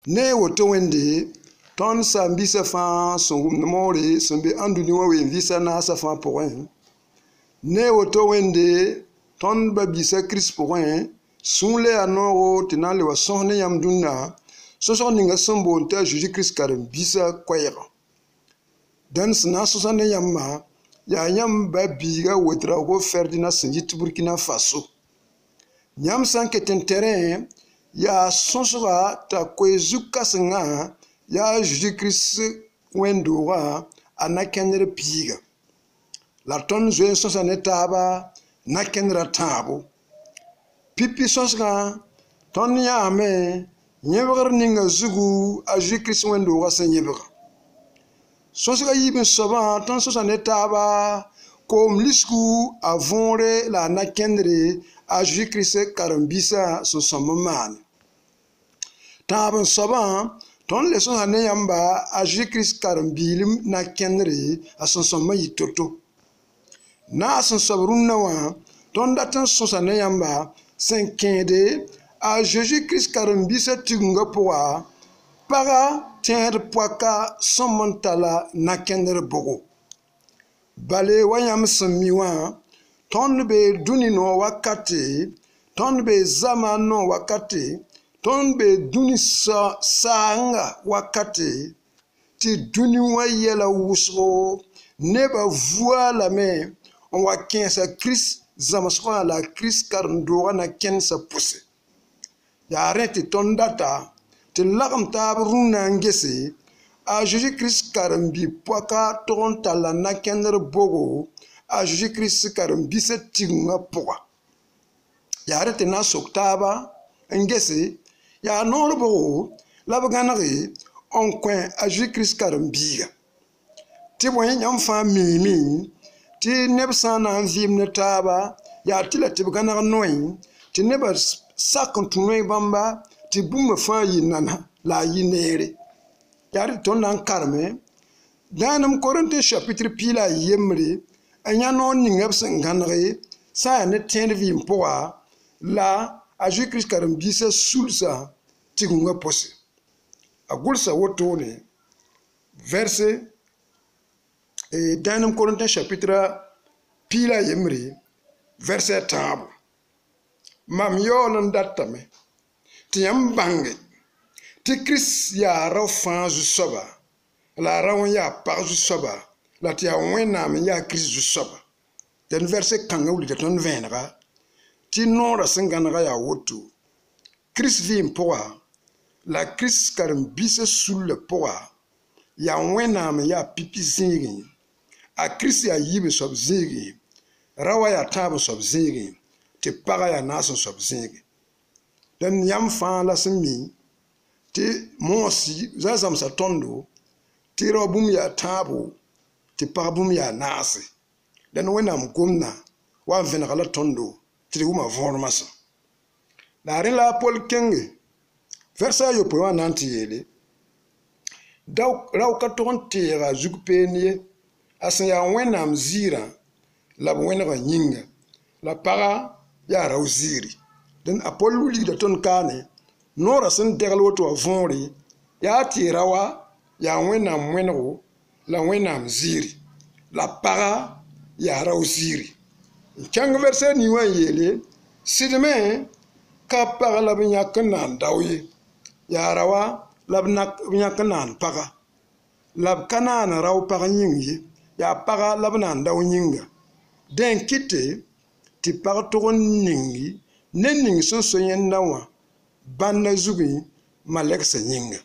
ne woto wende ton sambi sa fa son more sombe anduni wa we visa na sa fa point ne woto wende ton ba bisa Christ point sunle anoro tinale wa sonne yam dunna so ninga sombo ta Jésus Christ karam bisa kwayra dan sna so ne yamma ya yam ba biga wotra go ferdina sinjit Burkina Faso nyam sanke terrain ya sonsora ta kwezuka singa ya Jésus Christ wendora anakenere piga la ton zwe sosa netaba nakenera tabo pipi sosa ton ya ame nyeber ninga zugu a Jésus Christ wendora senyeber sosa yibin soba ton sosa netaba kom lisku avonre la nakenere a Jésus Christ karambisa so somaman taban soba ton leson ane yamba a Jésus Christ karambilim na kenre a son soma yitoto na son sabrun nawa ton datan son ane yamba senkende a Jésus Christ karambisa tigunga poa para tiendre poaka somantala na kenre bogo bale wayam samiwa ton be duni no wakati ton be zama no wakati ton be duni sanga wakati ti duni wa yela wusro neba voila me on wa kensa Christ zama swa la Christ karndora na kensa pousse ya arrête ton data ti lagam tab runa ngese a Jésus Christ karambi poaka ton tala na kenre bogo a Jésus Christ karambi se tinga poa ya arrête na soktaba ngese ya norbo labaganari on coin a Jésus Christ karambiga ti boy nyam fa mimi ti nebsana vim ne taba ya tila ti baganar noy ti neba sakontunoi bamba ti bumma fa yinana la yinere ya ton nan karme danam Corinthiens chapitre pila yemre anya non ningabsen ganare sa ne tenvim poa la a Jésus Christ karambisa sulsa tigunga pose agulsa wotone verset et dans Corinthiens chapitre pila yemri verset tabo mam yolan datame tiyam bange ti Christ ya raw fan ju soba la raw ya par ju soba la tia wenam ya Christ ju soba den verset kanga wuli ton venra ti nora singana ya wotu Christ vim poa la Christ karambisa sul le poa ya wenam ya pipi zingi a Christ ya yibe sob zingi rawa ya tabu sob zingi ti paga ya naso sob zingi den yam fa la simi ti mosi zazam sa tondo ti robum ya tabu ti pabum ya nasi den wenam gomna wa venagala tondo ti wuma vormasa la rela Paul kenge versa yo po nanti yele daw raw ka ton tera zugpenie asan ya wenam zira la wenga nyinga la para ya raw ziri den apollo li da ton kane nora sen degal woto avonri ya tirawa ya wenam wengo la wenam ziri la para ya raw ziri kang verse ni wa yele sidme ka para la binya kanan dawye ya rawa labnak binya kanan para lab kanan raw para nyingi ya para labnan daw nyinga den kite ti para to ningi nenning so yen nawa banna zubi malek sa nyinga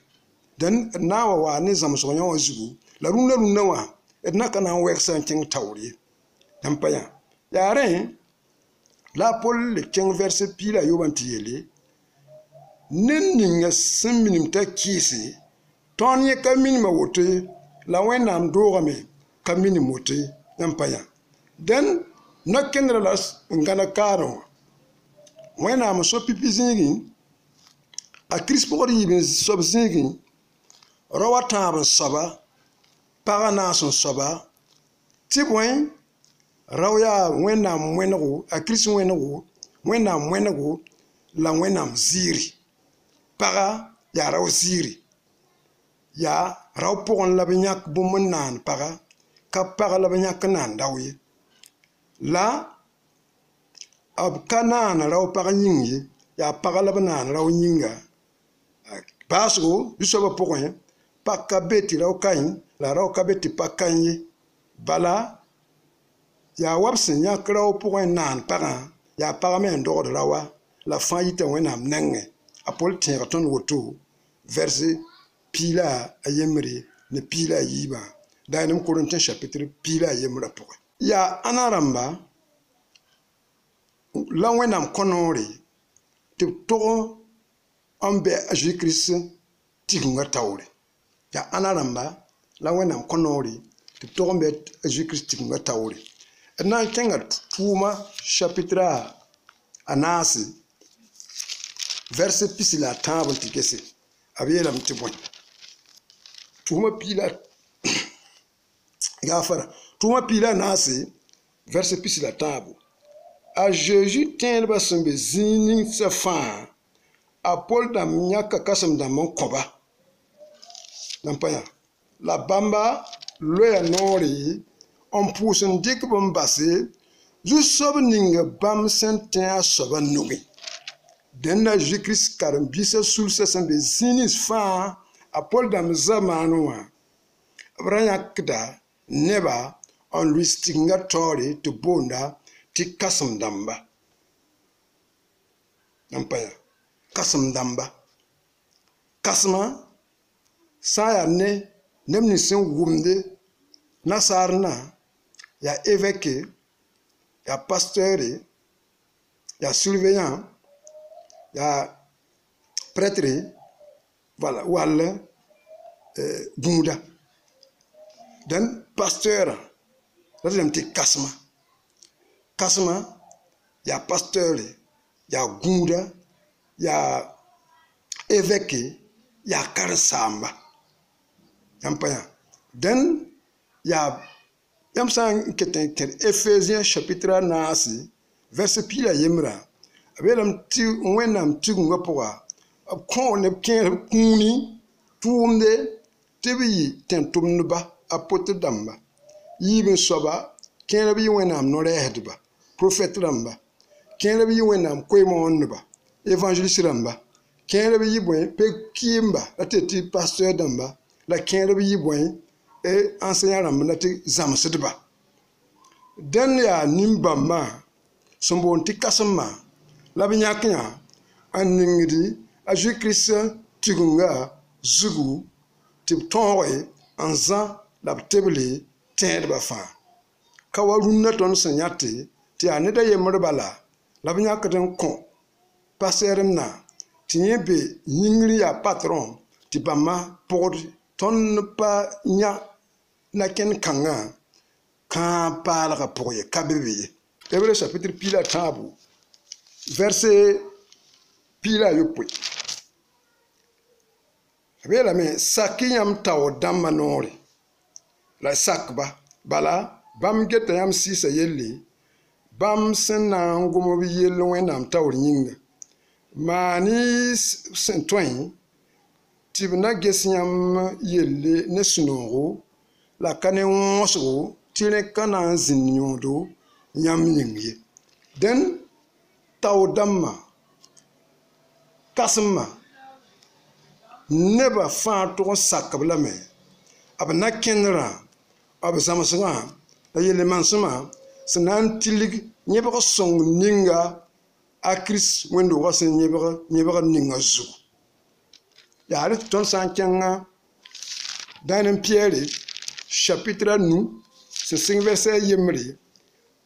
dan nawa wa ni zam so nyawa zubi la runa nawa edna kana wek san king tawri dan paya yare la Paul le king verset pila yobanti yele nenning siminim ta kisi ton ye kamin ma wote la wenam dogame kamin mote dan paya dan nakendra las ngana karo wenam so pipi zingi a Christ-pori bin sob zingi rawa taban soba paga nason soba tibwen rawya wenam wengo a Christ wengo wenam wengo la wenam ziri paga ya rao ziri ya rao pokon la banyak bumon nan paga ka paga la banyak nan dawi la ab kanana rao paga nyingi ya paga la banan rao nyinga baso yusoba pokon pakka beti rao kain la rao kabeti pakanye bala ya wabsin ya krao pokon nan paga ya paga men do rawa la fin yita wenam nenge apol ton woto verset pila ayemri ne pila yiba danim Corinthiens chapitre pila ayemra pour ya anaramba la wenam konori te to ambe Jésus Christ tigunga tawre ya anaramba la wenam konori te to ambe Jésus Christ tigunga tawre na kenga tuma chapitre anasi verset pisila table tikese abiyela mtibon tuma pila gafara tuma pila nasi verset pisila table a Jésus tient ba sembe zinin sa fa a Paul da nyaka kasam da mon koba nampaya la bamba loya nori on pousse ndik bombase ju sob ninga bam senten soba nugi denna Jésus-Christ karam bisa sulsa sambe zinis fa apol dam zamanwa abranya kda neba on lui stinga tori to bonda ti kasam damba nampaya kasam damba kasma saya ne nemni sen wumde nasarna ya évêque ya pasteur ya surveillant ya prêtre voilà wala gouda dan pasteur la dem ti kasma ya pasteur ya gouda ya évêque ya karsamba yampaya dan ya yamsan keten Ephésiens chapitre nasi verset pila yemra abelam ti wenam ti gunga poa ko ne ken kuni tumde tebi ten tumnuba apote damba yibin soba ken bi wenam no rehdba prophète damba ken bi wenam koymon ba évangéliste damba ken bi yibwen pe kimba ateti pasteur damba la ken bi yibwen et enseignant damba nati zamsedba den ya nimbama sombon ti kasama la binyaknya aningdi a Jésus-Christ tigunga zugu tip tonwe anza la tebele tend ba fa kawarunna ton sanyate ti aneda yemrbala la binyakaten kon passerna tinyebe yingri ya patron ti bama pour ton pa nya na ken kanga kan pala pour ye kabebe Hébreux chapitre pila tabu verset pila yopwe abela me sakinyam taw damanore la sakba bala bam geta yam sisa yelle bam sena ngomo bi yello wenam taw nyinga mani sentwen tibna gesinyam yelle ne sunoro la kane wonso tire kana zinyodo nyam nyingi den taw damma kasma neba fa to sakabla me abna kenra ab samsanga ayele mansuma sanan tilig nyeba song ninga akris wendo wasen nyeba ninga zu ya rit ton sankenga dans Pierre chapitre nous ce 5 verset yemri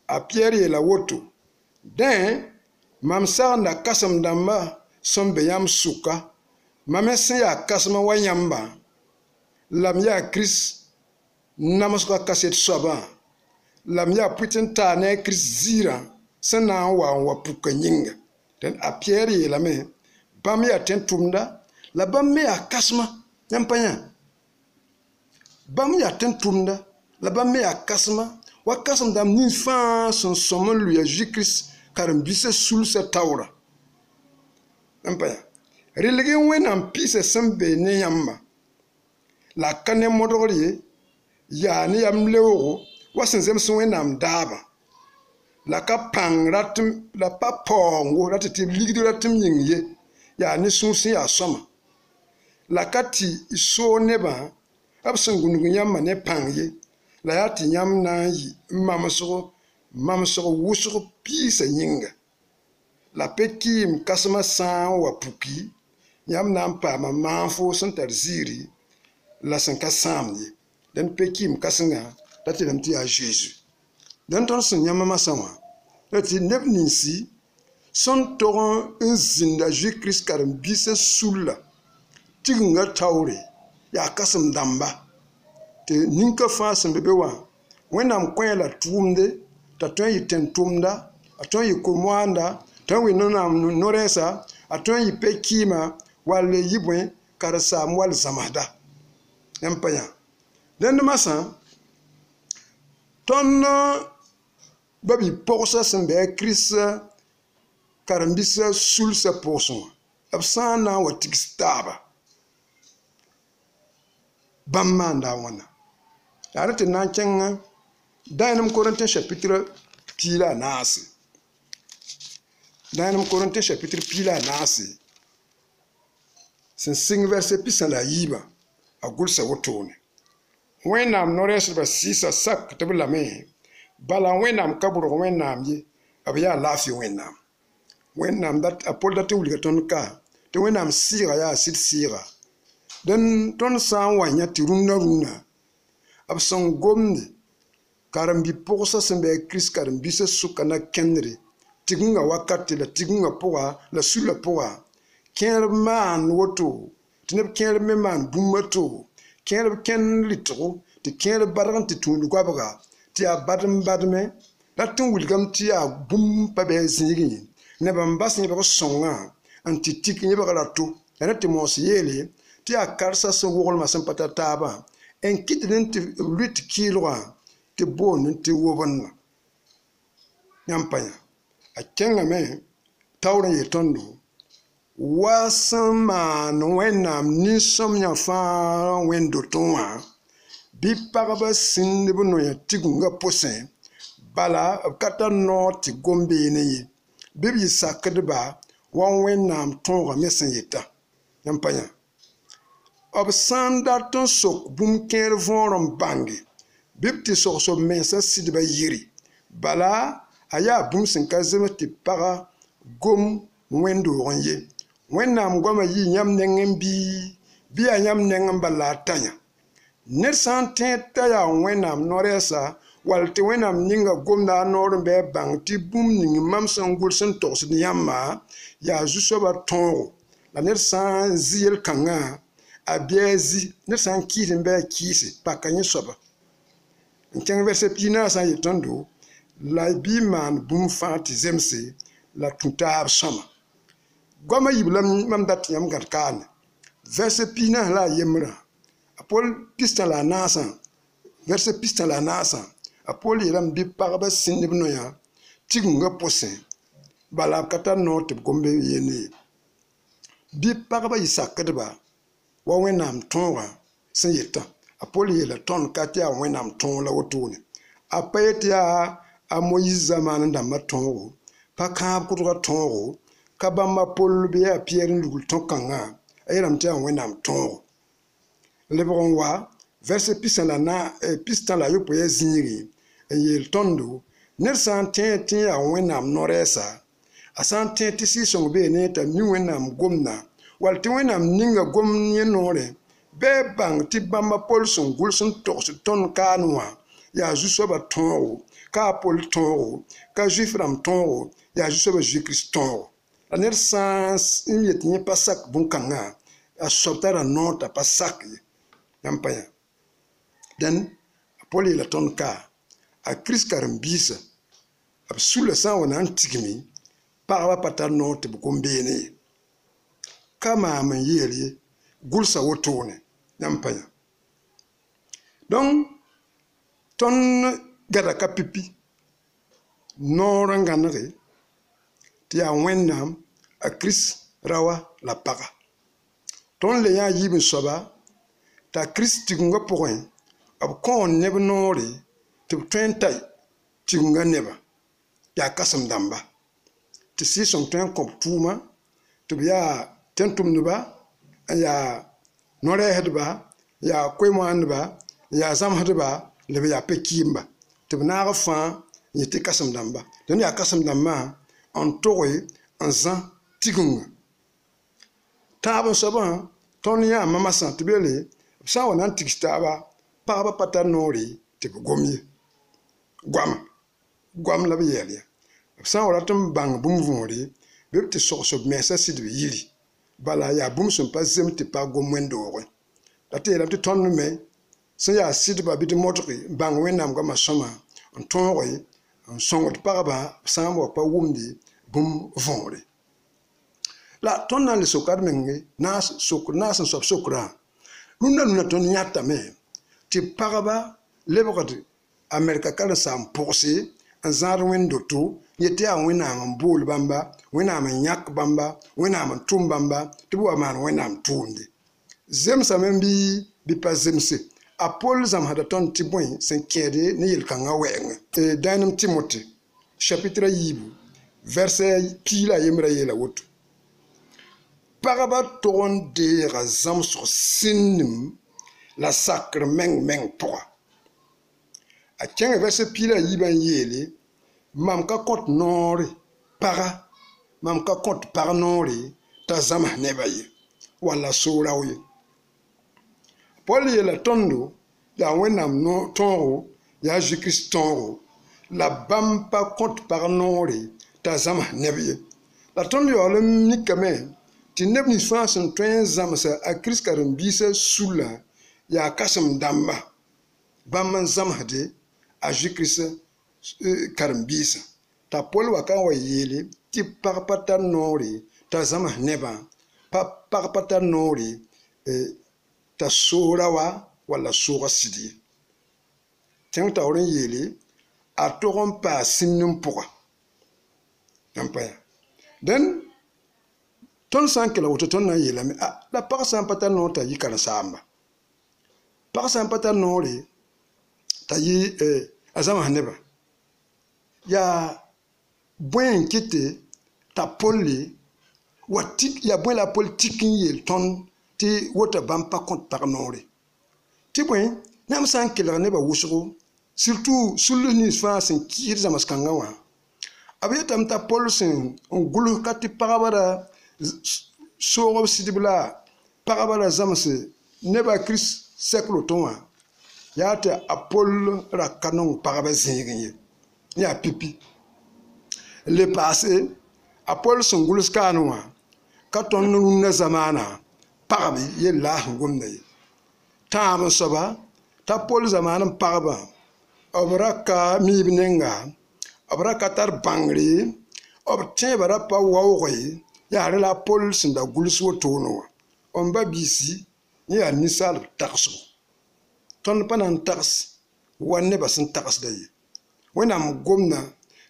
a Pierre et la woto den mam sarna kasam damba sombe yam suka mamese ya kasma wanyamba lam ya Chris namaska kaset soba lam ya putin ta ne Chris zira sana wa puka nyinga den a Pierre et la me bam ya tentumda la bam me ya kasma yampanya bam ya tentumda la bam me ya kasma wa kasam dam ni fa son somon lui ya Jésus Christ karam bise sul sa tawra yampanya Religi wẽnnaam pɩɩsã sẽn be ne yãmba la ka ne modgr ye yaa ne yam leoogo wa sẽn zems wẽnnaam daabã la ka pãng la pa paoongo rat tɩ b ligd rat m yĩng ye yaa ne sũur sẽn yaa sõma la ka tɩ y soog nebã b sẽn gũnug yãmbã ne pãng ye la yaa tɩ yãmb na n yɩ mamsg wʋsg piisã yĩnga la pe-kɩɩm kãsmã sã n wa puki yãmb na n paama maanfo sẽn tar ziiri la sẽn ka sãamd ye dẽnd pe-kɩɩm kãsengã ra tɩ lame tɩ yaa Zeezi dẽnd tõnd sẽn yãmb masã wã la tɩ neb ninsi sõn tog n zĩnda Zu-Kirist karen-biisã sulla tigenga taoore yaa kãsem dãmba tɩ ninka fãa sẽn be wã wẽnnaam kõ la tʋʋmde t'a tõe n yɩ tẽn-tʋmda a tõe n yɩ ko-moaanda tõe n wɩ no-rɛɛsa a tõe n yɩ pe-kɩɩmã wall yɩ bõe karen-saam wall zãmasda yãmb pa yã dẽnd masã tõnd ba bi-pogsã sẽn be a Kirist karen-biisã sulsã pʋgsẽ wã b sã n na n wa tigs taaba bãmb maanda a wãna yaa tɩ na n kẽng dãenem Korintẽ chapitre pii la a naase dãenem Korintẽ chapitre pii la a naase sẽn sɩng vɛrse pisã la a yiibã a gʋlsa wotone wẽnnaam no-rɛɛsdbã sɩɩsã sak tɩ b lame bala wẽnnaam ka bʋrg wẽnnaam ye b yaa laafɩ wẽnnaam wẽnnaam a Pol dat n wilga tõnd ka tɩ wẽnnaam sɩɩga yaa sɩd sɩɩga dẽn tõnd sã n wa yã tɩ rũnnã b sẽn gomde karen-bi-pʋgsã sẽn be a Kirist karen-biisã sʋka na kẽndre tigengã wakate la tigengã pʋga la sula pʋga kẽer maan woto tɩ neb kẽer me maan bũmba to kẽer b kẽnd rɩtgo tɩ kẽer badg n tɩ tũud goabga tɩ yaa badem-badme rat n wilgame tɩ yaa bũmb pa bɩ a zĩigẽ ye neb n bas yẽbg sõngã n tɩ tik yẽbg rato la ne tɩ moos yeele tɩ yaa karsã sẽn woglmã sẽn pa ta taabã n kɩtd n tɩ lʋɩt kɩɩlgã tɩ boond n tɩ wobnna yãmb pa yã a kẽngame taoor n yee tõndo wa sẽn maan wẽnnaam nin-sõmyã fãa wẽn-dotẽ wã bɩ pagba sĩnd b noyã tigengã pʋsẽ bala b ka tar noor tɩ gom-beene ye bɩ b yɩ sakdba wa wẽnnaam tõogã me sẽn yeta yãmb pa yã b sã n dat n sok bũmb kẽer võor n bãnge bɩ b tɩ sogs-b mensã sɩdba yiri bala a yaa bũmb sẽn ka zems tɩ paga gom wẽn-doogẽ ye wẽnnaam goamã yɩ yãmb neng n bɩ yaa yãmb neng n bala a tã yã ned sã n tẽed t'a yaa wẽnnaam no-rɛɛsa wall tɩ wẽnnaam ninga gomda a noor n bɩ a bãng tɩ bũmb ning mam sẽn gʋls n togsd yãmbã yaa zu-soabã tõogo la ned sã n zɩ yel-kãngã a bɩ a zĩ ned sã n kɩɩs n bɩ a kɩɩse paka yẽ soaba n kẽng vɛrsa pii naasã n yɩ tõndo la bɩ maan bũmb fãa tɩ zemse la tũ taab sõma goamã yib la mam dat tɩ yãmb gãd kaane vɛrsa pii naas la a yembrã a Pol pistã la a naasã vɛrsa pistã la a naasã a Pol yeelame bɩ pagba sĩnd b noyã tigengã pʋsẽ bala b ka tar noor tɩ b gombe yende ye bɩ pagba yɩ sakdba wa wẽnnaam tõogã sẽn yetã a Pol yeela tõnd ka tɩ yaa wẽnnaam tõog la wotone a pa yetɩ yaa a Moyiis zamaan n dãmbã tõogo pa kãab kʋdga tõogo ka bãmb a Pol bɩ yaa Pɩyɛɛr n lugl tõ-kãngã a yeelame tɩ yaa wẽnnaam tõogo lebg n wa vɛrse pistã la yopoe a zĩige n yeel tõndo ned sã n tẽed tɩ yaa wẽnnaam no-rɛɛsa a sã n tẽed tɩ sɩɩ-sõng beene t'a mi wẽnnaam gomdã wall tɩ wẽnnaam ninga gom yẽ noore bɩ a bãng tɩ bãmba Pol sẽn gʋls n togsd tõnd kaane wã yaa zu-soabã tõogo ka a Pol tõogo ka Zuif rãmb tõogo yaa zu-soabã Zu-Kirist tõogo la ned sã n yet yẽ pa sak bõn-kãngã a soab tara noor t'a pa sak ye yãmb pa yã dẽn a Pol yeela tõnd ka a Kirist karen-biisã b sula sã n wa na n tigmi pagba pa tar noor tɩ b gom-beene ye ka maam n yeel ye gʋlsa wotone yãmb pa yã donc tõnd gada ka pipi noor n gãnege tɩ yaa wẽnnaam a Kirist rawa la paga ton le ya yibin soba ta Christ nga point ab kon neb nore te twentai tinga neba ya kasam damba te si son ten kop tuma te ya tentum nuba ya nore hedba ya kwemwanba ya zam hedba le ya pekimba te na fa yete kasam damba den ya kasam damba en toy en zan tigunga tabo soba ton ya mama san te bele sa wana tikstaba pa pata nori te gomye gwam la yelia sa wala tum bang bum vori be te so mesa sid yiri bala ya bum sun pa zem te pa gomwendo we la te la te ton me so ya sid ba bi de motri bang wenam ga masoma on ton we on son de paraba sa mo pa wumdi bum vori la ton na le sokar menge nas sokra nuna ton nyata me ti paraba lebogati Amerika kala sam porsi en zar wendo to yete a wena am bol bamba wena am nyak bamba wena am tum bamba ti bo man wena am tunde zem sa membi bi pa zemse apol zam hada ton ti boy sen kede ni yel kanga weng e danam Timothée chapitre yibu verset pila yemra yela wotu paraba ton de razam sur sinim la sacre meng poa a tiens verset pila yiban yele mam ka kot nori para mam ka kot par nori ta zama nebaye wala sura wi Paul yela tondo ya wenam no tonro ya Jésus tonro la bam pa kot par nori ta zama nebaye la tondo yo le nikame ti nebni France en train zama sa a Christ karam bisa sula ya kasam damba bam zama de a Jésus karambisa ta Paul waka wa yele ti parpata nori ta zama neba parpata nori ta sura wa wala sura sidi tiang ta oren yele a toron pa sinnum poa empaya den ton sankela woto ton na yela me la par sampata nota yikana samba par sampata nori ta yi azama neba ya bwen kite ta poli watik ya bwen la politique yel ton ti wota bampa compte par nori ti bwen nam san kila neba wusro surtout sulu ni fa sen kir zamas kangawa abiyatam ta pol sen on gulu kati parabara soro sidibla parabara zamas neba Christ seklo tonwa ya te apol ra kanon paraba zingi ya pipi le passé apol son gulus kanwa katon na zamana parabi ye la ngumne tam soba ta pol zamana paraba obraka mibnenga obraka tar bangri obtien bara pa wawoi ya la pol sinda gulus wotono on ba bisi ya nisal takso ton panan taks wanne basin taks dayi wenam gomna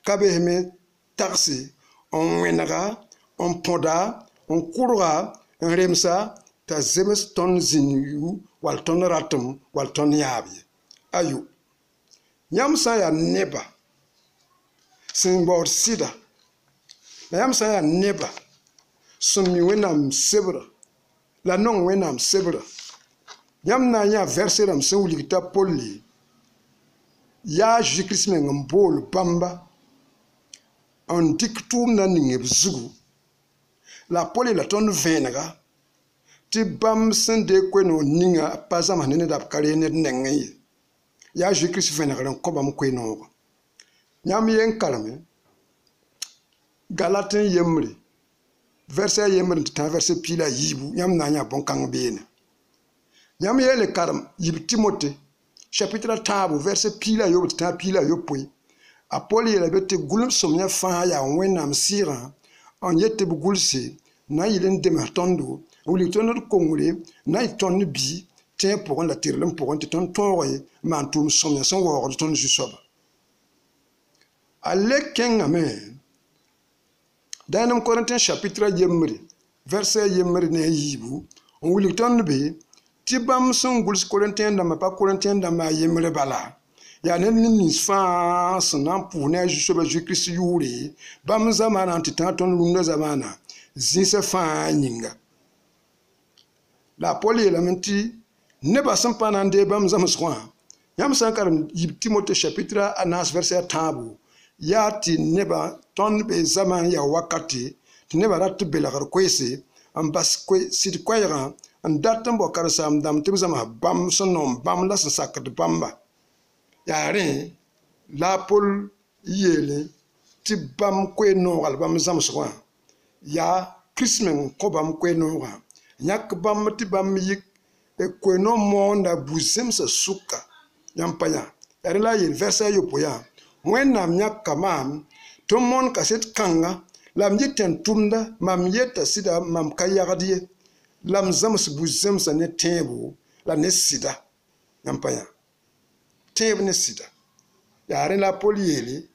kabehme taxi on wenaga on poda on kurga on remsa ta zemes ton zinu wal ton ratum wal ton yabi ayu nyamsa ya neba simbor sida nyamsa ya neba sumi wenam sebra la non wenam sebra nyamna ya verset ram sen wulikita polli ya Jésus ngambol bamba on diktum na ningebzugu la poli la ton venega ti bam sende kweno ninga pazama nene dab kare ne nengi ya Jésus venega ran kobam kweno nyam yen kalme Galaten yemri verset yemri ta verset pila yibu nyam na nya bon kang bene nyam yele karam yib Timothée chapitre tabo verset pila yo ta pila yo poi apoli yela bete gulum somnya fa ya wenam sira on yette bu gulsi na yilen dem tondo wuli tondo kongule na ton bi tin pour la tirlem pour ton toy man tum somnya son wo ton jusoba ale ken amen danam Corinthiens chapitre yemri verset yemri ne yibu wuli ton be ti bam sun guls Corinthiens dama pa Corinthiens dama yemre bala ya ne ni fa sanan pour ne juste ba Jésus-Christ yuri bam zamana titan lunda zamana zisa fa nyinga la poli elementi ne ba san panande bam zam soin yam san karam Timothée chapitre anas verset tabu ya ti neba ton be zaman ya wakati ti neba rat belagar kwese am bas kwe sit kwayra an datam bo karsam dam tim zama bam sonom bam la sakat bamba ya re la pol yele ti bam kwe no al bam zam soin ya krismen ko bam kwe no ga nyak bam ti bam yik e kwe no monda buzem sa suka yampanya ya re la yel verset yo poya when nam nyak kamam to mon kaset kanga lam yiten tumda mam yeta sida mam kayagadiye lam zams buzem sa ne tebo la ne sida yampanya tebo ne sida ya re la poliele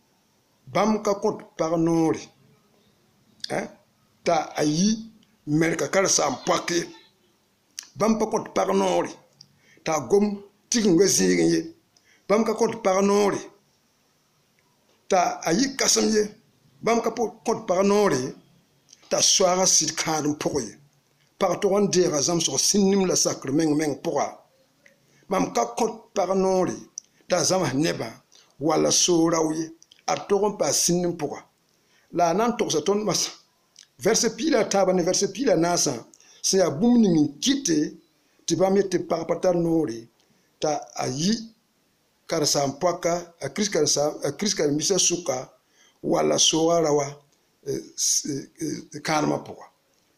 bam ka kont par nori ta ayi merka kar sam pake bam pa kont par nori ta gom tigin wezige bam ka kont par nori ta ayi kasam ye bam ka kont par nori ta soara sid kadum poye par to on dira zam so sinim la sacre meng poa bam ka kont par nori ta zam neba wala sorawi atoron pa sinim poa la nan to sa ton mas verset pila tabane verset pila nasa se ya bumni kite ti bam yete par patar nori ta ayi karsa mpaka a kris kar misa suka wala soarawa karma poa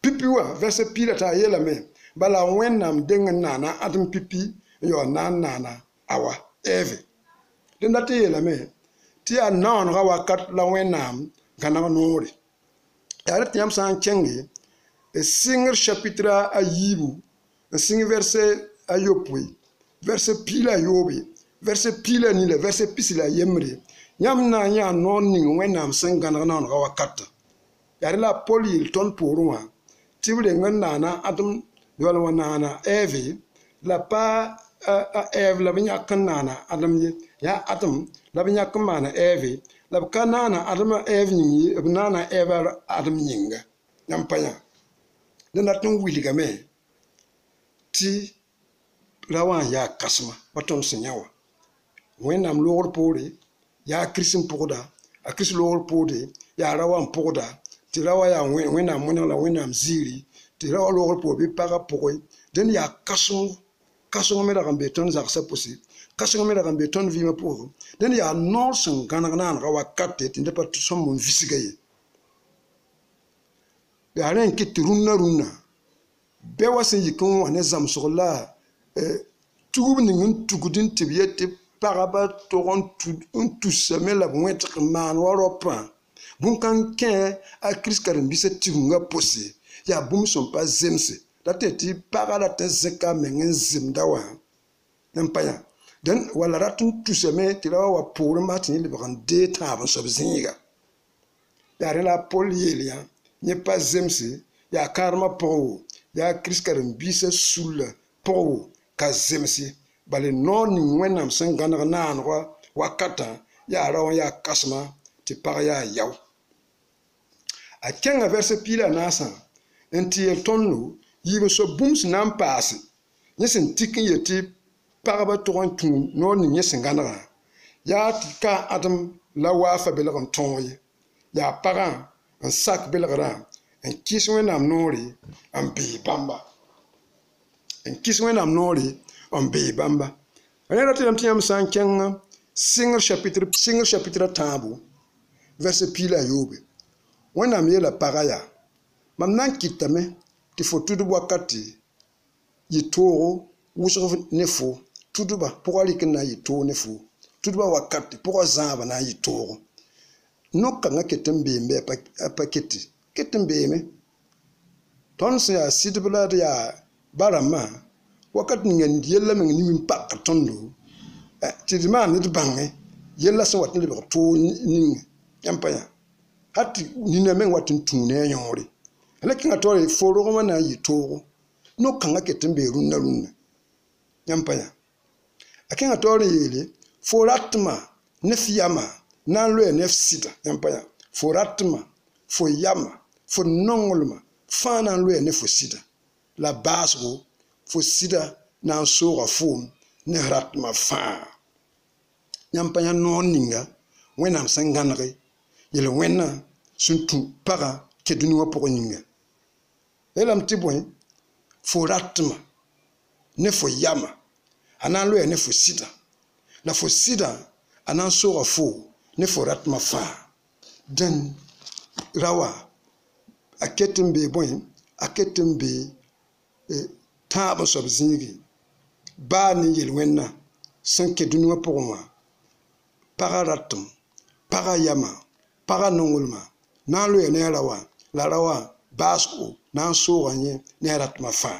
pipiwa verset pila ta yela me bala wennam dengan nana atum pipi yo nana awa eve den date yela me ti a non rawa kat la wennam kana nori ya tiam san chenge singer chapitre ayibu singer verset ayopui verset pila yobi verset pila ni le verset pisila yemre nyam na nya non ni wennam sengana non rawa kat ya la poli ton pourwa tibre nana atum yol wanana eve la pa eve la binya kanana adam ye ya atum la binya kamana eve la kanana adam eve ni nana eve adam yinga nyampanya dena tun wiliga me ti lawan ya kasma baton senyawa wenam lor pore ya krisim poda a kris lor pode ya rawan poda ti rawa ya wenam mona la wenam ziri ti rawa lor po bi para poy den ya kaso me da gambe ton za sa posi kaso me da gambe ton vi me po den ya nor sun ganagana rawa katte ti de pat som mon visigaye ya ren ki runna be wasin yikon wane zam sola tugub ni ngun tugudin tibiyete paraba toron tout semaine la bonte man waropa bun kan ken a kris karim bise tigunga posi ya bum son pas zemse dateti parala te zeka mengen zimdawa nempaya den wala ratun tout semaine tirawa wa pour matin le brande taban sobzinga ya la polielia ne pas zemse ya karma po ya kris karim bise sul po ka zemse bale non ni wenam sengana nan wakata ya rawa ya kasma ti par ya yaw a kenga verset pila nasa enti tonu yibe so bums nan passe nyesin tikin yeti paraba toron tun non ni nyesin ganara ya tika adam la wafa belagan tonye ya paran un sac belagara en kiswenam nori en bi bamba en kiswenam nori on be bamba ana tiam tiam san kenga singer chapitre tabu verset pila yobe wana miela paraya mamnan kitame ti fo tudu wakati yitoro wuso nefo tudu ba pokali kena yitoro nefo tudu ba wakati poko zaba na yitoro nokanga ketembe mbe paketi ketembe me tonse ya sidbla ya barama wakati ngen yella men ni mpa tondo ti man ni bange yella so wat ni be to ni yampaya hati ni na men wat tune yori lekin atore foro ma na yitoro no kanga ketembe runna nyampanya akenga tori yele foratma ne fiyama na lo ne fsita nyampanya foratma fo yama fo nongolma fana lo ne fo sita la basgo fo sida na sora fo ne ratma fa nyampanya no ninga wena sanganre yele wena suntu para ke duni wa poko ninga elam tibwen fo ratma ne fo yama anan lo ne fo sida la fo sida anan sora fo ne fo ratma fa dan rawa aketembe boy aketembe taaba sob zingi ba ni yel wenna san ke duni wa poko ma para ratum para yama para nongulma na lo ne rawa la rawa basko na sora nye ne ratma fa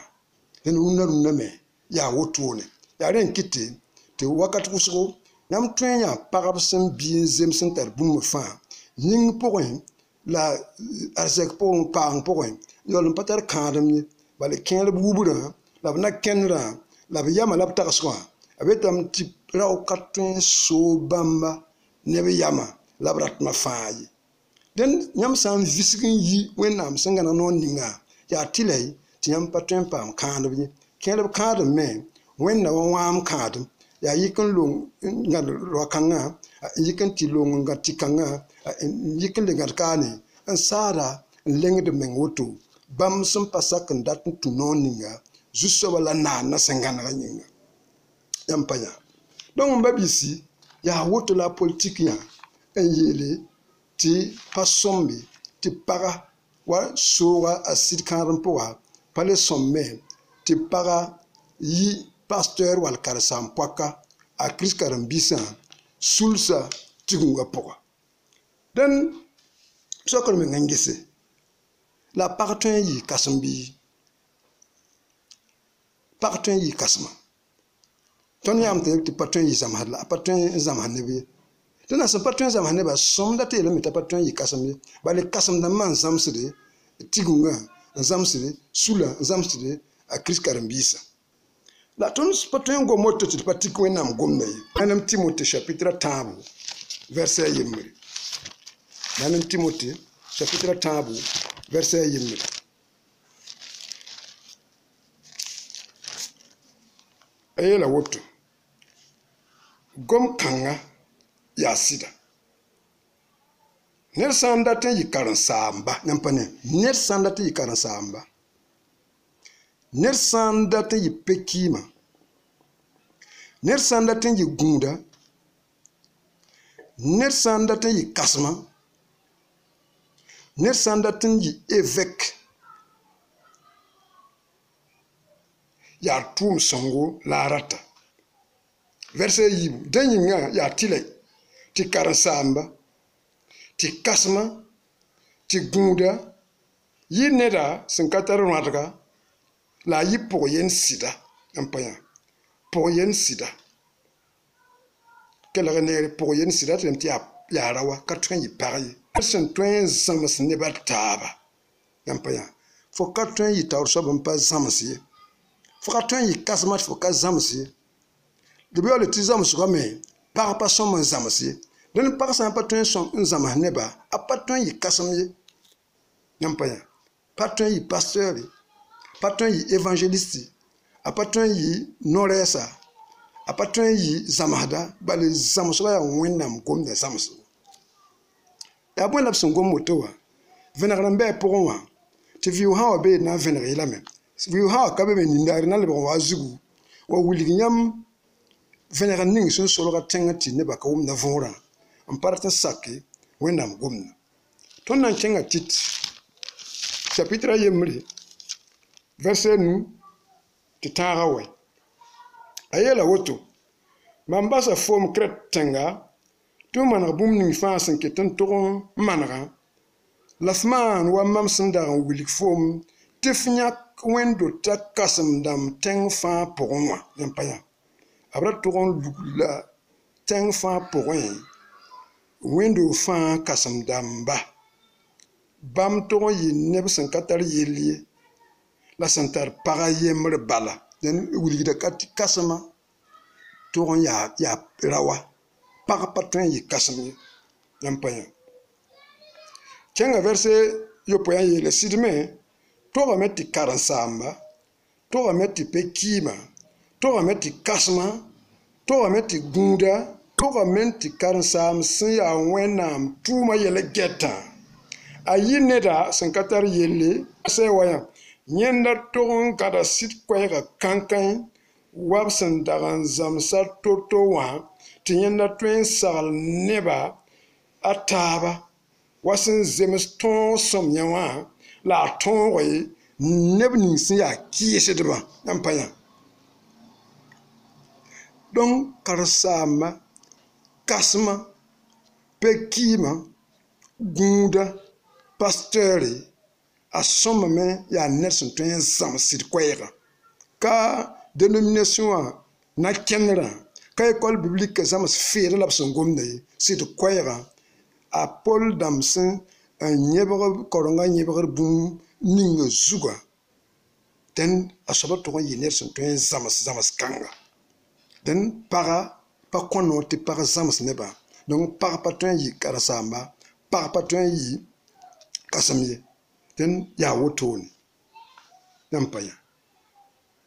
den runna me ya wotone ya ren kiti te wakat kusgo nam twenya parabsen bien zem sen ter bum fa ning porin la arsek pon pang porin yol patar kadam ni bale ken le bubura la na kenra la yama la takswa abetam ti raw katwen so bamba ne be yama la ratma fa den nyam sam visgin yi wenam sangana no ninga ya tilei ti nyam patwen pam kadam kẽlb kãadem me wẽnna wa wãam kãadem yaa yik n long gãd roakãngã yik n tɩ long n gãd tɩ-kãngã yik n le gãd kaane n saada n lengd meng woto bãmb sẽn pa sak n dat n tũ noog ninga zu-soaba la naanã sẽn gãnegã yĩnga yãmb pa yã donc n ba bisi yaa woto la a politik yã n yeele tɩ pa sõmbe tɩ paga wa sooga a sɩd kãadem pʋga pa le sõm me tɩ paga yi pasteur wall karsam poaka a Christ karen-biisã sulsa tigũngã pʋga dẽn sokr meng n gese la pag tõe n yɩ kãsem bɩ pag tõe n yɩ kãsema tõnd yãmb tɩ pa tõe n yɩ zãmsd la a pa tõe n zãms neb ye dẽnna sẽn pa tõe n zãms nebã sõmda tɩ yeelame t'a pa tõe n yɩ kãsem ye bale kãsemdã maan zãmsde tigũngã n zãmsde sula n zãmsde a Christ karen-biisã la tõnd pa tõe n gom woto tɩ d pa tik wẽnnaam gomda ye nanam Timote chapitre tãabo verset a yembre nanam Timote chapitre tãabo verset a yembre a yeela woto gom kãnga yaa sɩda ned sã n dat n yɩ karen-saamba yãmb pa ne ned sã n dat n yɩ karen-saamba ned sã n dat n yɩ pe-kɩɩmã ned sã n dat n yɩ gũuda ned sã n dat n yɩ kãsema ned sã n dat n yɩ évêk yaa tʋʋm sõngo la a rata verset yiibu dẽ yĩngã yaa tɩla tɩ karen-saamba tɩ kãsema tɩ gũuda yɩ neda sẽn ka tar rõadga la a yɩ pʋg-yen sɩda n pa yã pʋg-yen sɩda kelg neer pʋg-yen sɩda tɩ lame tɩ yaa rawa ka tõe n yɩ pag ye d sẽn tõe n zãms nebã taaba yãmb pa yã fo ka tõe n yɩ taoor soab n pa zãms ye fo ka tõe n yɩ kãsema tɩ fo ka zãms ye d b yaoole tɩ zãmsgã me pag pa sõm n zãms ye dẽnd pag sã n pa tõe n zãms nebã a pa tõe n yɩ kãsem ye yãmb pa yã pa tõe n yɩ pasteur ye pa tõe n yɩ évangéliste a pa tõe n yɩ no-rɛɛsa a pa tõe n yɩ zãmsda bala zãmsgã yaa wẽnnaam gomda zãmsgo yaa bõe la b sẽn gom woto wa vẽnegr n bɩ a pʋgẽ wã tɩ vɩʋʋsã wã bee na n vẽneg yeelame vɩʋʋsã wã ka be me nindaar na lebg n wa zugu wa wilg yãmb vẽneg ning sẽn solga tẽngã tɩ nebã ka wʋmda võorã n pa rat n sake wẽnnaam gomda tõnd na n kẽnga tit chapitre a yembre verset nu tɩ tãagã wɛ a yeela woto mam basa foom kret tẽnga tɩ f maneg bũmb ning fãa sẽn ket n tʋg n manegã la f maan wa mam sẽn dag n wilg foom tɩ f yãk wẽndo t'a kãsem-dãmb tẽng fãa pʋgẽ wã yãmb pa yã b ra tʋg n lug la tẽng fãa pʋgẽ wẽndo fãa kãsem-dãmba bãmb tʋg n yɩ neb sẽn ka tar yell ye la santar paga yemre bala den wulgida kat kasama toron ya rawa paga patron yi kasami yampanya kenga verse yo poya yele sidme toga metti karansamba toga metti pekima toga metti kasma toga metti gunda toga metti karansam sin ya wenam tuma yele getta ayi neda sankatar yele se waya nyenda togon kada sit kwega kankan wabsan dagan zamsa toto wa ti nyenda twen sal neba ataba wasin zemes ton som nyawa la ton we neb ning sin ya kiyesedba nampanya donc karsama kasma pekima gunda pasteur a somme ya nerson tun zam sit kwega ka dénomination na kenra ka école biblique zam sfere la son gomne sit kwega a Paul Damsin un nyebre koronga nyebre bum ninga zuga den a soba to yi nerson tun zam kanga den para pa kono te para zam neba donc para patun yi karasamba para patun yi kasamye den ya wotoni nampaya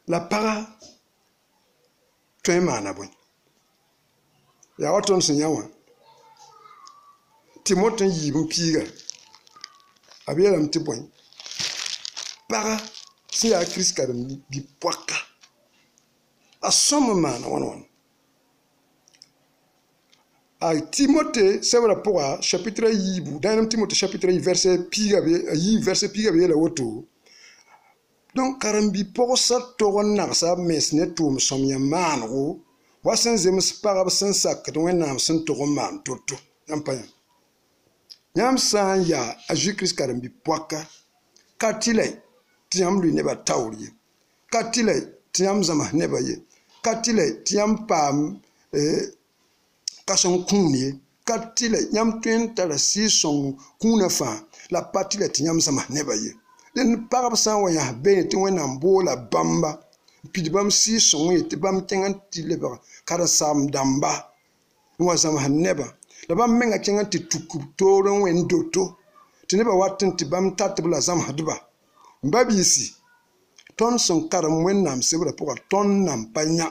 la para tun mana bon ya woton sinyawa Timothée yibum piga abiyalam tiboy para si ya Christ karam bi poaka asoma mana wan a Timothée c'est vrai pour chapitre yibu dans Timothée chapitre verset piga be la woto donc karambi pour ça to na sa mesne tum somya manro wasan zems para san sak don nam san to man toto yampaya Yam san ya a Jésus-Christ karambi poaka katile tiam lui neba tawri katile tiam zama neba ye katile tiam pam kason kunye katile yam twen tara si son kuna fa la patile tiam zama neba ye den parab san wa ya be ti wena mbola bamba pidbam si son ye ti bam tengan ti leba kara sam damba wa zama neba la bam menga kenga ti tuku toron wen doto ti neba watin ti bam tatbla zam hadba mbabisi ton son karam wen nam sebra pour ton nam panya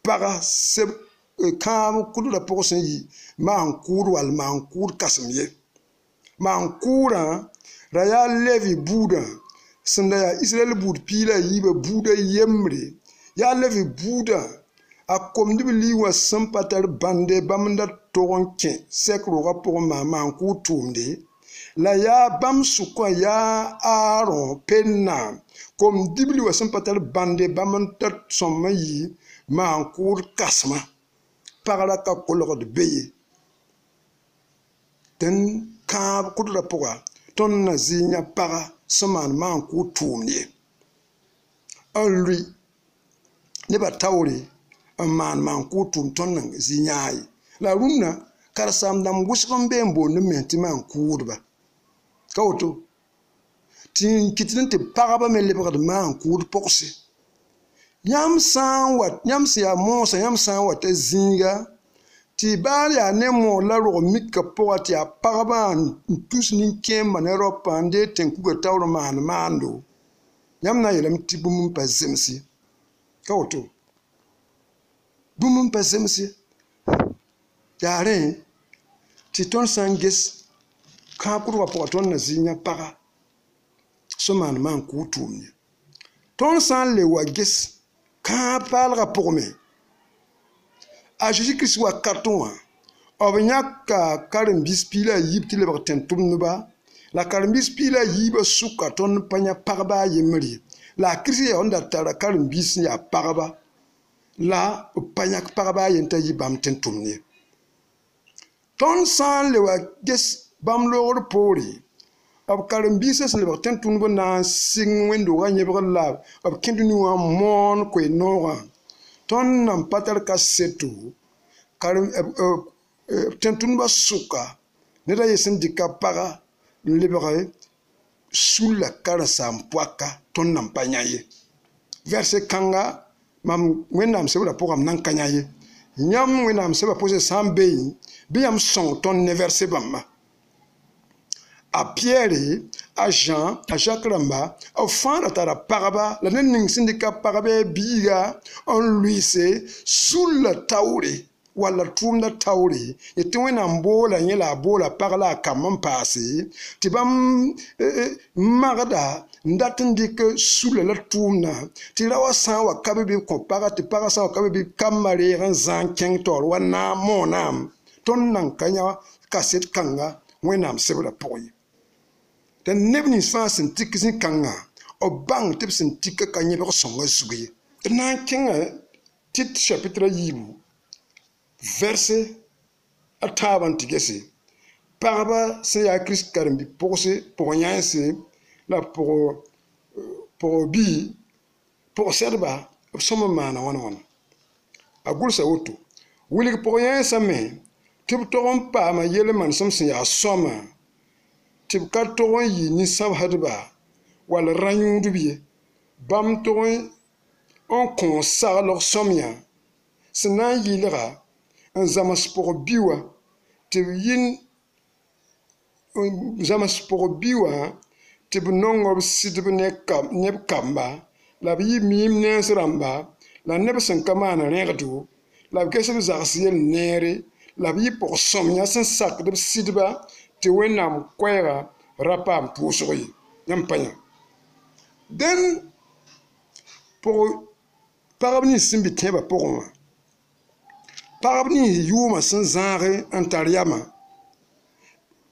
para se kam kudu la pour sen yi man kur wal man kur kasmye man kura raya levi buda sanda ya Israel bud pila yiba buda yemre ya levi buda a komdi li wa sampatar bande bamda toronke sekro rapport man kur tumde la ya bam sukwa ya aron penna kom dibli wa sampatar bande bamda somma yi man kur kasma parla ka kolor de beye den ka kudura poa ton na zinya para saman man ku tumnie on lui ne ba tawri man ku tum ton na zinyai la rumna karsam dam wuskom bembo ne menti man kurba kawto tin kitin te paraba me le de man kur pokse yam san wat yam sia monsa yam san wat zinga ti bari a ne mo la ro mikka poati a paraban tous ni kemba ne ro pande ten ku ga tawro man mando yam na yelam ti bum pa zemsi kawto bum pa zemsi yare ti ton sanges ka ku ro po ton na zinya para so man ku tumni ton san le wages ka palra pour me a Jésus-Christ wa carton obnyaka karimbis pila yipti le baktentum nuba la karimbis pila yiba suka ton panya parba yemri la krisi onda tara karimbis ya parba la panya parba yenta yibam tentumni ton san le wa ges bam lor pori ab karimbis le baktentum na sing wendo wa nyebra la ab kinduni wa mon ko nora ton nam patar ka setu karim tentunba suka ne da yesin dika para libere sous la cara sampoaka ton nampanyaye. Verset kanga mam wenam se la pour am nankanyaye. Nyam wenam se la pose sambei biam son ton ne verset bamba. A Pierre, à Jean, à Jacques Ramba, au fond de la paraba, la nenning syndicat parabe biga, on lui c'est sous le taouri, ou la tourne de taouri, et tu es en beau la nye la beau la parla comme passé, tu vas marada, n'attendis que sous le tourne, tu l'as au sang ou kabibi compara, tu paras au kabibi kamari, un zan kentor, ou na mon âme, ton nankanya, cassette kanga, wenam c'est la poye. Den nebni fa sin tikisi kanga o bang tip sin tikka kanye be songa sugi na kinga tit chapitre yibu verset ataban tigesi parba se ya Christ karimbi pour nyanse la pour bi pour serba soma mana wana agul sa woto wuli pour nyanse me tip toron pa ma yele man som sin ya soma tib ka togon yi ni sab hadba wal ranyu dubiye bam togon on kon sa leur somia sna yilera un zamas pour biwa tib yin zamas pour biwa tib nongo sidb ne kam neb kamba la bi mim ne sramba la neb sen kamana regdu la keseb zaxiyel nere la bi pour somia sen sak de sidba te wenam kwera rapam pousoyi yampanya den pour parabni simbi teba pour moi parabni yuma sans zanre antariama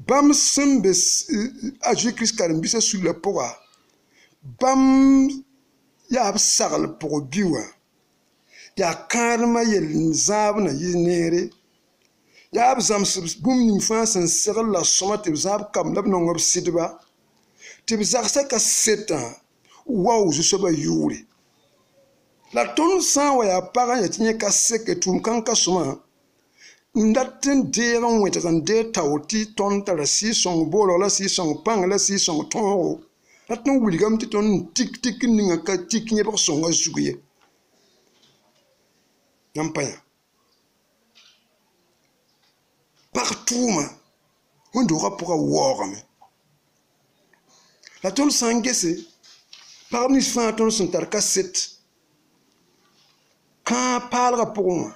bam simbe a Jésus-Christ karim bisa sur le poa bam ya sarl pour biwa ya karma yel zabna yinere ya abzam bum ni fa san serl la soma te zab kam lab no ngob sidba te bizarsa ka setan wow je soba yuri la ton san wa ya para ya tinye ka seke tum kan ka soma ndaten de ran weta kan de tawti ton tara si son bolo la si son pang la si son ton la ton wuligam ti ton tik tik ninga ka tik nye ba songa zuguye yampaya partout on doit pour avoir la ton sangese parmi fin ton son tar cassette quand parlera pour moi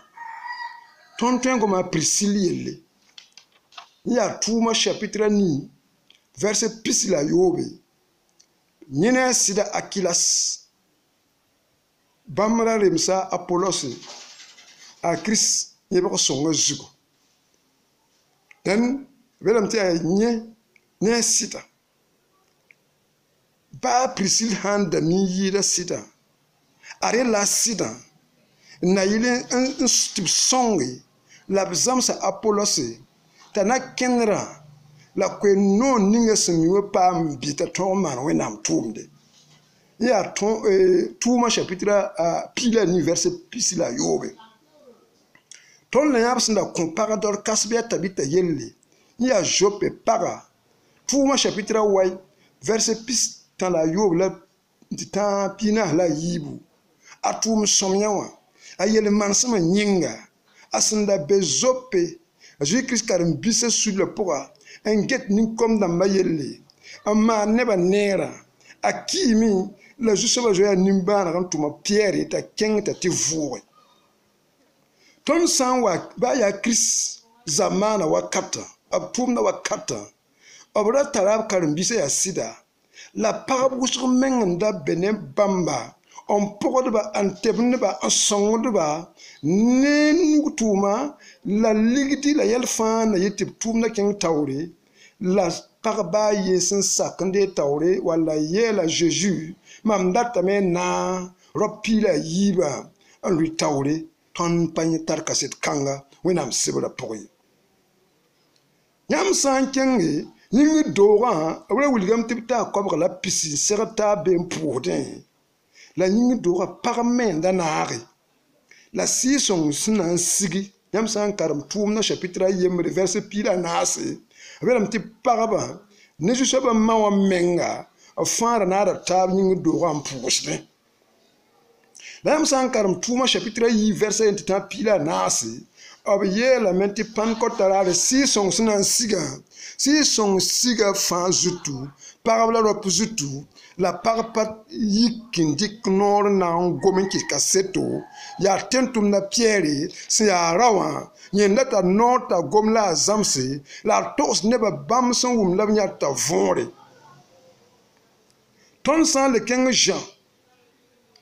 ton tengo ma Priscille il y a tout ma chapitre ni verset pisila yobe nyina sida Akilas bamra remsa Apollos a Christ yeba songa zugo dan velam tia nye sita ba Priscille han da mi yida sita are la sita na yile un stip songi la bizamsa Apollos tana kenra la kwe no ninga semiwe pa mbita toman wenam tumde ya ton tuma chapitre pila ni verset pisila yobe ton le yabsinda comparador kasbia tabita yelle ya jope para tuma chapitre way verset pis tan la yobe la ta pina la yibu atum somyawa ayele mansama nyinga asinda bezope Jésus-Christ karim bise sur le poa en get nin comme dans mayelle amma neba nera akimi la juste va jouer nimbana quand tu ma pierre et ta keng ta tivoué ton sang wa ba ya Christ zamana wakata abtumna wakata obra tarab karim bise ya sida la parabu sur mengenda benem bamba on pourra ba antebne ba songde ba nen gutuma la ligiti la yelfa na yitip tumna ken tawre la parba yesin sakande tawre wala yela Jésus mam data me na ropila yiba on lui tawre ton panye tarkaset kanga wenam sibra poyi nyam sankenge yingi dora wala wuligam tipta kobra la pisi serta ben pourden la yingi dora parmen danare la si son sinan sigi yam san karam tumna chapitre yemre verset pila nase velam ti paraba ne je soba mawa menga fãara naada taab yĩng doogã n pʋʋsdẽ. La yãmb sã n karem tʋʋma chapitre yi verset n tɩ tã piila naase b yeelame tɩ pãn-kɔta raare sɩɩ-sõng sẽn na n siga sɩɩ-sõng siga fãa zutu pagb la rop zutu la pag pa yik n dɩk noor n na n gom n kɩ kaseto yaa tẽn-tʋmda Piyɛɛre sẽn yaa ra wã yẽnda t'a noor t'a gom la a zãmse la a togs nebã bãmb sẽn wʋm la b yãr t'a võore. Tõnd sã n le kẽng Jean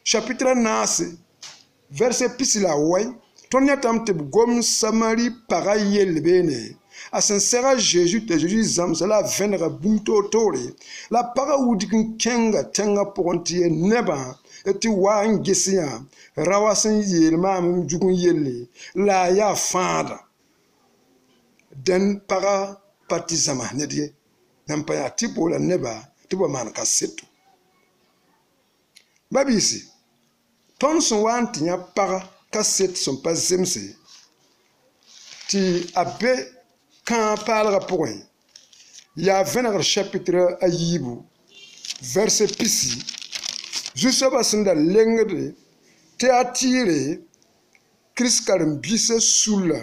chapitre naase verset pisi la wai tõnd yãtame tɩ b gom Samari pagã yell beene a sẽn sɛga Zeezi t'a Zeezi zãmsa la a vẽnega bũmb toor-toore la pagã wudg n kẽnga tẽngã pʋgẽ tɩ yeel nebã tɩ wa n ges yã ra wa sẽn yeel maam n zug n yelle la a yaa fãada dẽn pagã pa tɩ zãmas ned ye nan pa yaa tɩ boola nebã tɩ ba maan kaseto. Ba-biisi tõnd sẽn wa n tɩ yã pagã kaset sẽn pa zemse tɩ a be kãa paalgã pʋgẽ yaa vẽnegr chapitre a yiibu verset pisi zu-soabã sẽn da lengde tɩ a tɩɩre Kirist karen-biisã sulla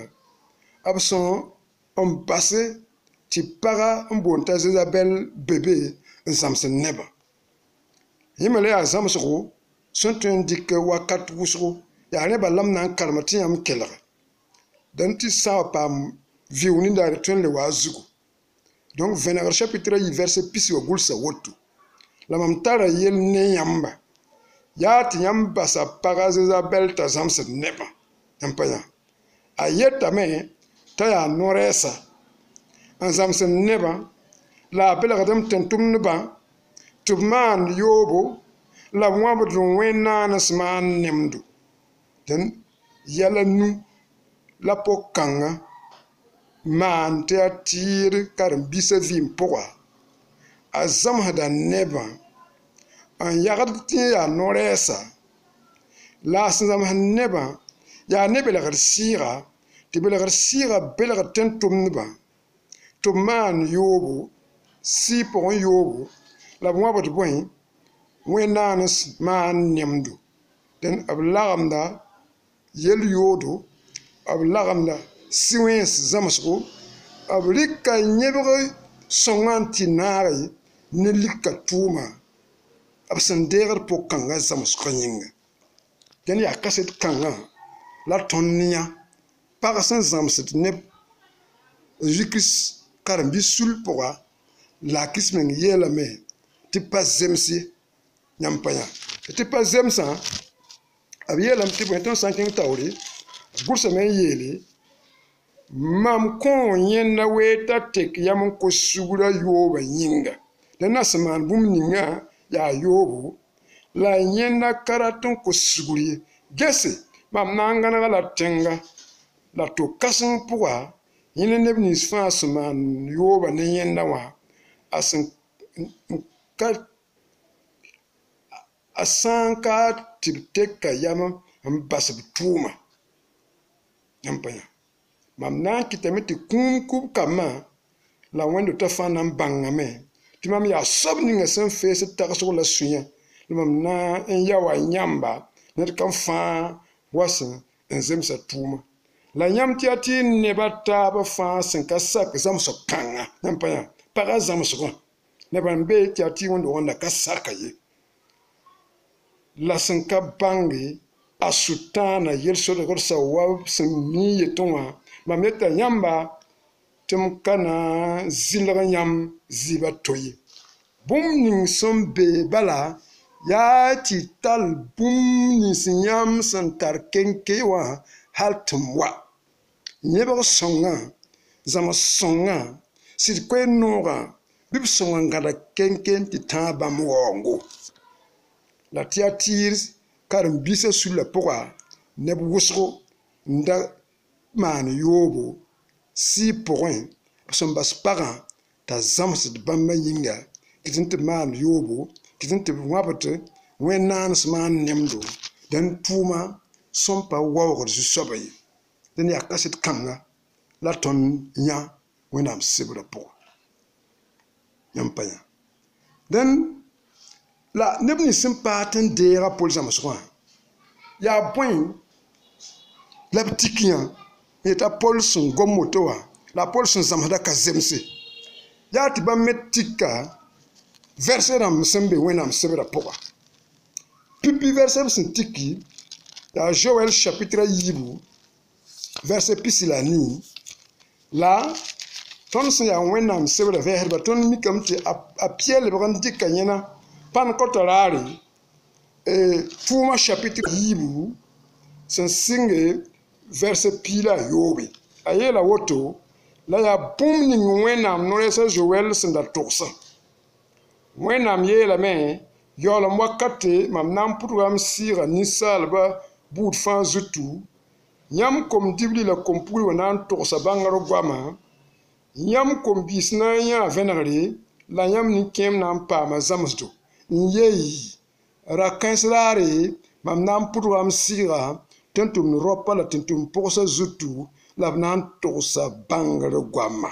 b sẽn n base tɩ pagã n boond t'a Zezabɛl bebe n zãms nebã. Yẽ me la yaa zãmsgo sẽn tõe n dɩk wakat wʋsgo yaa nebã lam na n karem tɩ yãmb kelga dẽn tɩ sã n paam vɩʋʋg nindaare tõe n le waa zugu. Donc vẽnegr chapitre yi verset pisi wa gʋlsa woto la mam tara yell ne yãmba yaa tɩ yãmb basa pagã Zezabɛl t'a zãmsd nebã yãmb pa yã. A yetame t'a yaa no-rɛɛsa n zãmsd nebã la a belgdem tẽn-tʋmdbã tɩ b maan yoobo la b wãbd Wẽnnaans maan nemdo. Dẽn yɛla nu la pʋg-kãngã maan tɩ a tɩɩd karen-biisã vɩɩm pʋga a zãmsda nebã n yagd tɩ yẽ yaa no-rɛɛsa la a sẽn zãms nebã yaa ne belgd sɩɩga tɩ belgd sɩɩga belgd tẽn-tʋmdbã tɩ b maan yoobo sɩɩ pʋgẽ yoobo la b wãbd bõe Wẽnnaans maan nemdo. Dẽn b lagemda yel yoodo b lagemda sɩ-wẽns zãmsgo b rɩka yẽbg sõngã n tɩ naage ne lika tʋʋma b sẽn deegd pʋg-kãngã zãmsgã yĩnga. Dẽn yaa kaset kãngã la tõnd ne yã pag sẽn zãmsd neb Zezi-Kirist karen-bi sul pʋga la a kis meng yeelame tɩ pa zems ye yãmb pa yã tɩ pa zemsã b yeelame tɩ bõe tõnd sã n kẽng taoore gʋlsame n yeele mam kõo yẽnda wee t'a tek yam n kos sugrã yoobã yĩnga. Dẽn na sẽn maan bũmb ninga yaa yoobo la yẽnda ka rat n kos sugr ye. Gese mam na n gãnega la tẽnga la to-kãseng pʋga yẽ ne neb nins fãa sẽn maan yooba ne yẽnda wã a sã n ka tɩ b teka yam n bas b tʋʋma yãmb pa yã. Mam na n kɩtame tɩ kũum kub kambã la wẽndo t'a fãa na n bãngame tɩ mam yaa soab ninga sẽn feesd tagsg la sũyã la mam na n ya wa yãmba ned kam fãa wa sẽn n zemsa tʋʋma la yãmb tɩ yaa tɩ nebã taabã fãa sẽn ka sak zãmsg kãngã yãmb pa yã pagã zãmsgã nebã n bee tɩ yaa tɩ wẽnd wãnda ka saka ye la sẽn ka bãnge a sʋtãana yel-sodgd sa wa sẽn mii yetẽ wã mam yeta yãmba tɩ m ka na zɩlg yãmb zɩɩbã to ye. Bũmb ning sẽn bee bala yaa tɩ tall bũmb nins yãmb sẽn tar kenke wã hal tɩ m wa. Yẽbg sõngã zãms sõngã sɩd koe-noogã bɩ b sõng n gãda kenken tɩ tãag bãmb waoongo la tɩ yaa tɩɩr karen-biisã sulla pʋga neb wʋsgo n da maan yoobo sɩɩ pʋgẽ b sẽn bas pagã t'a zãmsd bãmbã yĩnga tɩ tɩ maan yoobo tɩ tɩ b wãbd Wẽnnaans maan nemdo dẽn tʋʋma sõn pa waoogd zu-soabã ye. Dẽn yaa kaset kãngã la tõnd yã Wẽnnaam sebrã pʋga yãmb pa yã. Dẽn la neb ni sẽn paa tɩ n deega pol zãmsgã yaa bõe la b tik yã n yeta pol sẽn gom woto wã la pol sẽn zãmsda ka zemse yaa tɩ bãmb me tika vɛrse rãmb sẽn be wẽnnaam sebrã pʋga pipi vɛrse b sẽn tiki yaa Joël chapitre yiibu vɛrse pisi la nii la tõnd sẽn yaa wẽnnaam sebrã vɛɛsdba tõnd mikame tɩ a piɛlbg n dɩka yẽna pãn kota raare tʋʋma chapitre yiibu sẽn sɩnge vɛrse pii la a yoobe a yeela woto la yaa bũmb ning wẽnnaam no-rɛɛsã Joël sẽn da togsa wẽnnaam yeelame yaoolem wakate mam na n pʋdga m sɩɩga ninsaalba buud fãa zutu yãmb kom dibli la kom pugli wa na n togsa bãngr goama yãmb kom biis na n yãa vẽnegre la yãmb nin-kẽem na n paama zãmsdo n yeyi ra-kãens raare mam na n pʋdga m sɩɩga tɩ n tʋmd raopa la tɩ n tʋm pʋgsa zutu la b na n togsa bãngr goama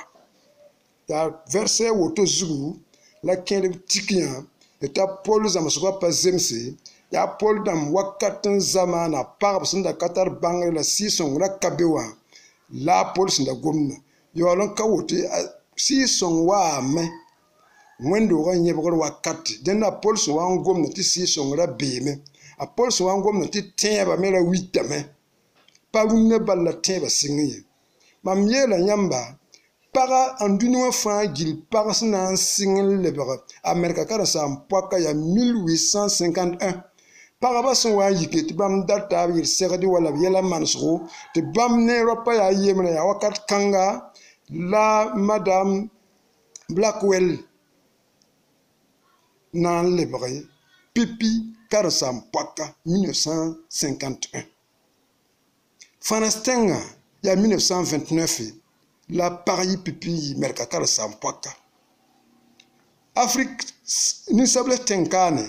yaa vɛrse woto zugu la kẽedb tik yã t'a pol zãmsgã pa zemse yaa pol dãmb wakat n zamaana pagb sẽn da ka tar bãngre la sɩɩ-sõng ra ka be wã la a pol sẽn da gomda yaool n ka woto sɩɩ-sõng waame wẽnd-doogã yẽbgr wakate dẽnd a pol sẽn wa n gomda tɩ sɩɩ-sõng ra beeme a pol sẽn wa n gomda tɩ tẽebã me ra witame pa rũnnã balla tẽebã sɩng ye mam yeela yãmba paga n dũni wã fãa gill pag sẽn na n sɩng n lebg Amerika karen-saam poaka yaa 1851 pagba sẽn wa n yike tɩ bãmb da taab yel-segd wala b yɛla manesgo tɩ bãmb ne raopa yaa yemra yaa wakat kãnga la madame Blackwell na n lebge pipi karen-saam poaka 1951 Fanastẽngã yaa 1929 la pag yi pipi yi Amerika karen-saam poaka Afrique ninsabla tẽn-kaane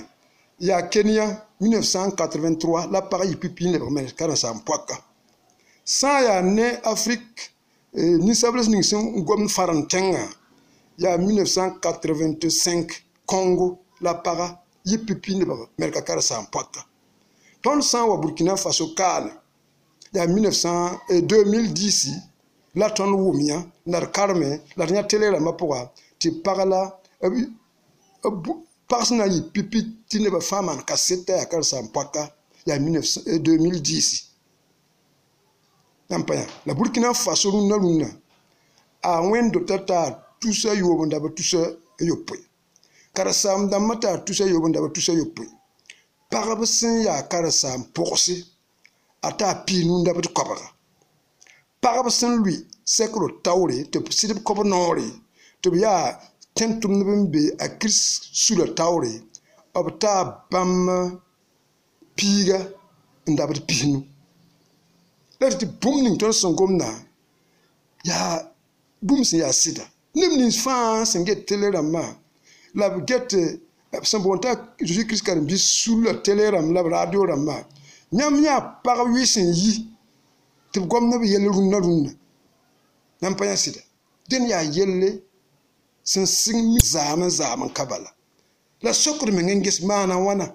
yaa Kenya 1983 la pag yi pipi lebg Amerika karen-saam poaka sã n yaa ne Afrique ninsabla ning sẽn gomd fãrem tẽngã yaa 1985 Congo la paga yi pipi lebg Amerika karen-saam poaka tõnd sã n wa Burkina Faso kaane yaa 2010 la tõnd wʋm yã la d karme la d yã tele rãmbã pʋga tɩ pag la pag sẽn na n yɩ pipi tɩ nebã fãa maan kaseta yaa karen-saam poaka yaa 2010 yãmb pa yã la Burkina Faso rũnnã a wẽnd-dota taa tusa yoob n daba tusa yopoe karen-saam dãmbã taa tusa yoob n daba tusa yopoe pagb sẽn yaa karen-saam pʋgse a taa pii nu n dab tɩ kobga pagb sẽn lʋɩ sekro taoore tɩ b sɩd b kob noore tɩ b yaa tẽn-tʋmdb n be a kirist sula taoore b taa bãmb piiga n dab tɩ pisnu la tɩ bũmb ning tõnd sẽn gomda yaa bũmb sẽn yaa sɩda neb nins fãa sẽn get tele rãmbã la b get b sẽn boond t'a Zeezi kirist karen-biis sula tele rãmb la b radio rãmbã yãmb yã pag wɩ sẽn yi tɩ b gomd b yell rũnnã yãmb pa yã sɩda dẽnd yaa yelle sẽn sɩng zaam n zaam n ka bala la sokd meng n ges maana wãna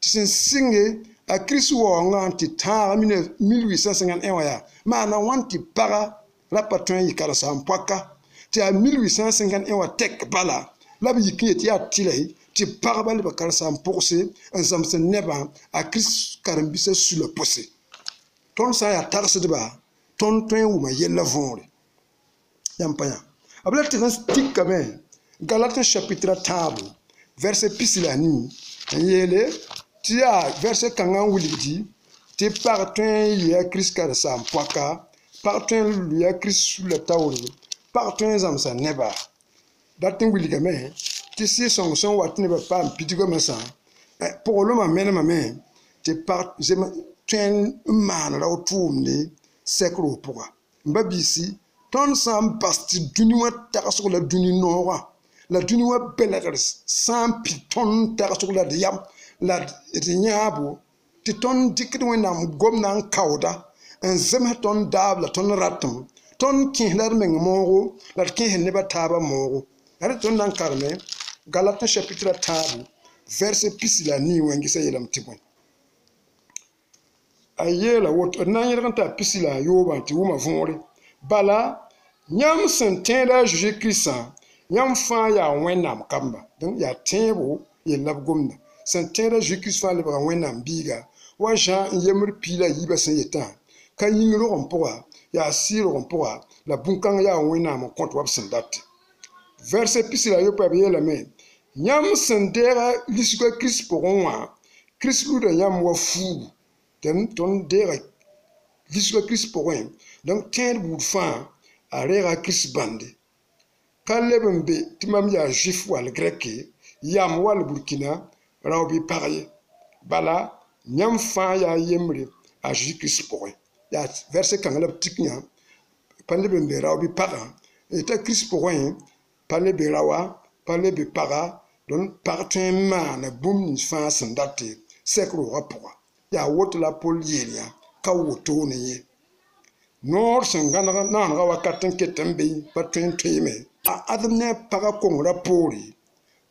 tɩ sẽn sɩnge a kirist waoongã tɩ tãaga 1851 wã yaa maana wãn tɩ paga ra pa tõe n yɩ karen-saam poaka tɩ yaa 1851 wã tɛk bala la b yik n yetɩ yaa tɩla tɩ pagba lebg karen-saam pʋgse n zãms nebã a kirist karen-biisã sula pʋse tõnd sã n yaa tagsdba tõnd tõe n wʋma yella võore yãmb pa yã b la tɩg n tikame Galate chapitre tãabo vɛrse pisi la nii n yeele tɩ yaa vɛrse kãngã n wilgdi tɩ pag tõe n yɩa kirist karen-saam poaka pag tõe n lʋya kirist sula taoore pag tõe n zãmsa nebã dat n wilgame tɩ sɩɩ-sõng sẽn wat nebã paam pidgame sã pʋglmã menemame tɩ pag tõe n maan rao tʋʋmde sekro pʋga n ba biisi tõnd sã n bas tɩ dũni wã tagsg la dũni noogã la dũni wã belgr sã n pi tõnd tagsg la d yam la d yãabo tɩ tõnd dɩkd wẽnnaam gomdã n kaooda n zems tõnd daab la tõnd ratem tõnd kẽes la d meng moogo la d kẽes nebã taabã moogo la d tõnd na n karme Galate chapitre tãabo verset pisila ni wengi sa yelam tibon ayela wot na yelkan ta pisila yoba ti wuma vonre bala nyam sentenda juge Christ nyam fa ya wenam kamba donc ya tembo yelab gomna sentenda juge Christ fa le ba wenam biga wa Jean yemr pila yiba sen yetan kan yingro on poa ya siro on poa la bunkan ya wenam compte wab sen date verset pisila yo pa yela me nyam sendera lisuka Christ poronwa Christ lu de nyam wa fu den ton dera lisuka Christ poron donc ten bout fin a rera Christ bande kalebembe timam ya juif wal grec yam wal burkina rawbi pareil bala nyam fa ya yemre a juif Christ poron ya verset kan la tiknya palebembe rawbi pareil eta Christ poron palebe rawa palebe para don partin man boum ni fa sandate sekro rapora ya wot la polielia ka woto ne ye nor sangana nan ga wakaten ketembe patin teme a adne para kon rapori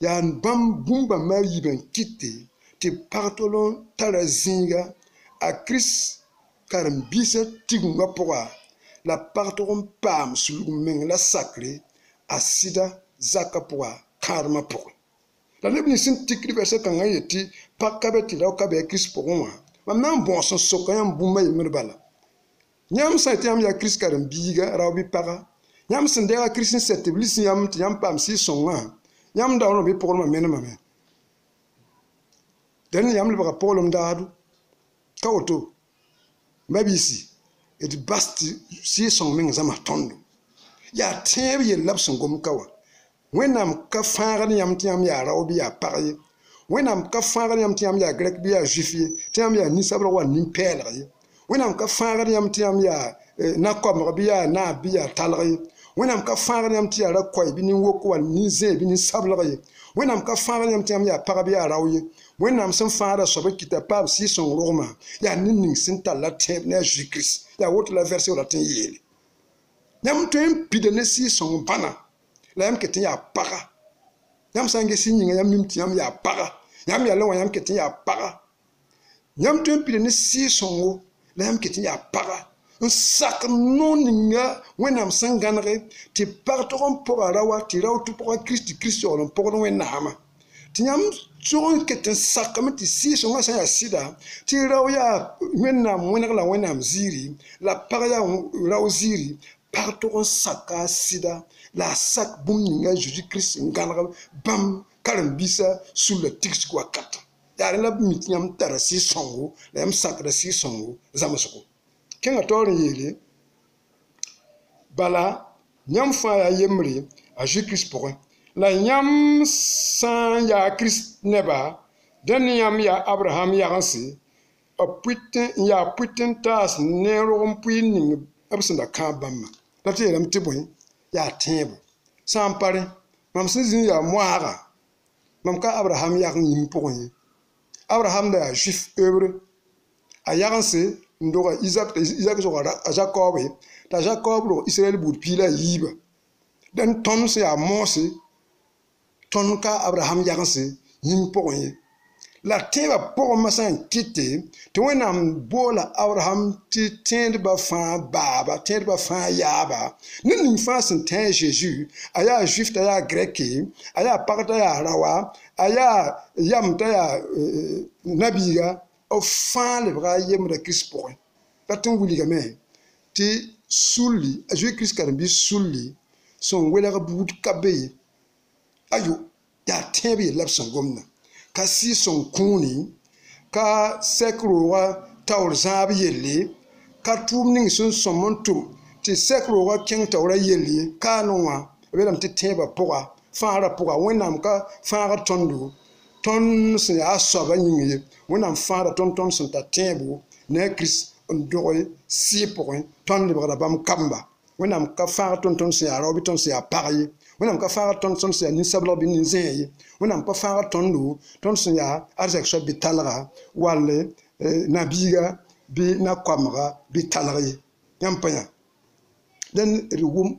ya bam bumba ma yiben kitte te partolon tarazinga a Chris karambisa tigunga pora la partoron pam sulumeng la sacré a sida zakapora karma pora la Bible sin tikri verset kan ayeti pakabeti la kabe Christ poronwa mam bon son sokayam bumba yimir bala nyam sa tiam ya Christ karam biga rawbi para nyam sendera Christ setiblis yam pam si songa nyam dawno bi poroma menema me den yam le baka polom dadu kawoto mabisi et basti si song meng zama tondo ya tebe ye labson gom kawa wenam ka faagan yam tiam ya rawbi ya pare wenam ka faagan yam tiam ya grec bi ya juifie tiam ya ni sabra wa ni pelre wenam ka faagan yam tiam ya na kom bi ya na bi ya talre wenam ka faagan yam tiam ra koy bi ni woko wa ni ze bi ni sabra wenam ka faagan yam tiam ya para bi ya rawye wenam sen faara sobe kita pa si son roma ya nin sin tala teb na Christ ya wot la verset la tin yele nyam tem pidene si son bana la yam ketin ya para yam sange sinyi yam nim tiam ya para yam ya lawa yam ketin ya para yam tem pidene si songo la yam ketin ya para un sac non ninga wenam sanganre ti partoron pour arawa ti raw tu pour Christ on pour no wenama ti yam so ketin sakam ti si songa sa ya sida ti raw ya wenam wenam ziri la para ya raw ziri partoron saka sida la sac bumninga Jésus-Christ ngana bam karambisa sous le tix quoi kat ya la mitnyam tara si songo la yam sakra si songo zamasoko kenga tori yele bala nyam fa ya yemri a Jésus-Christ pour la nyam san ya Christ neba den nyam ya Abraham ya gansi a putin tas ne rom puinin absenda ka bamma la teram tibon ya tembo sans pare mam sizin ya moara mam ka Abraham ya ngim pour Abraham da juif hébreu a yaganse ndoga Isaac zo a Jacob ta Jacob lo Israël bud pila yiba dan ton se a Mose ton ka Abraham yaganse ngim pour la teba pour masan kite to wenam bola Abraham ti tend ba fa baba tend ba fa yaba nin fa sen ten Jésus aya juif ta ya grec aya parta ya rawa aya yam ta ya nabiga o fa le bra yem de Christ pour la ton wuli game ti sulli a Jésus Christ kan bi sulli son wela bud kabe ayo ya tebe lapson gomna ka si son kuni ka sekro wa tawr zabi yelle ka tumning sun somontum ti sekro wa king tawra yelle ka nonwa belam ti teba poa fara poa wenam ka fara tondo ton se asoba nyingi wenam fara ton sun ta tebo ne Christ ndoy si point ton libra bam kamba wenam ka fara ton se arabi ton se apari wenam ka fara ton se ni sabla bin ni zeye wenam ka fara ton se ya arzak so bitalra wale nabiga bi na kwamra bitalri yampanya den riwum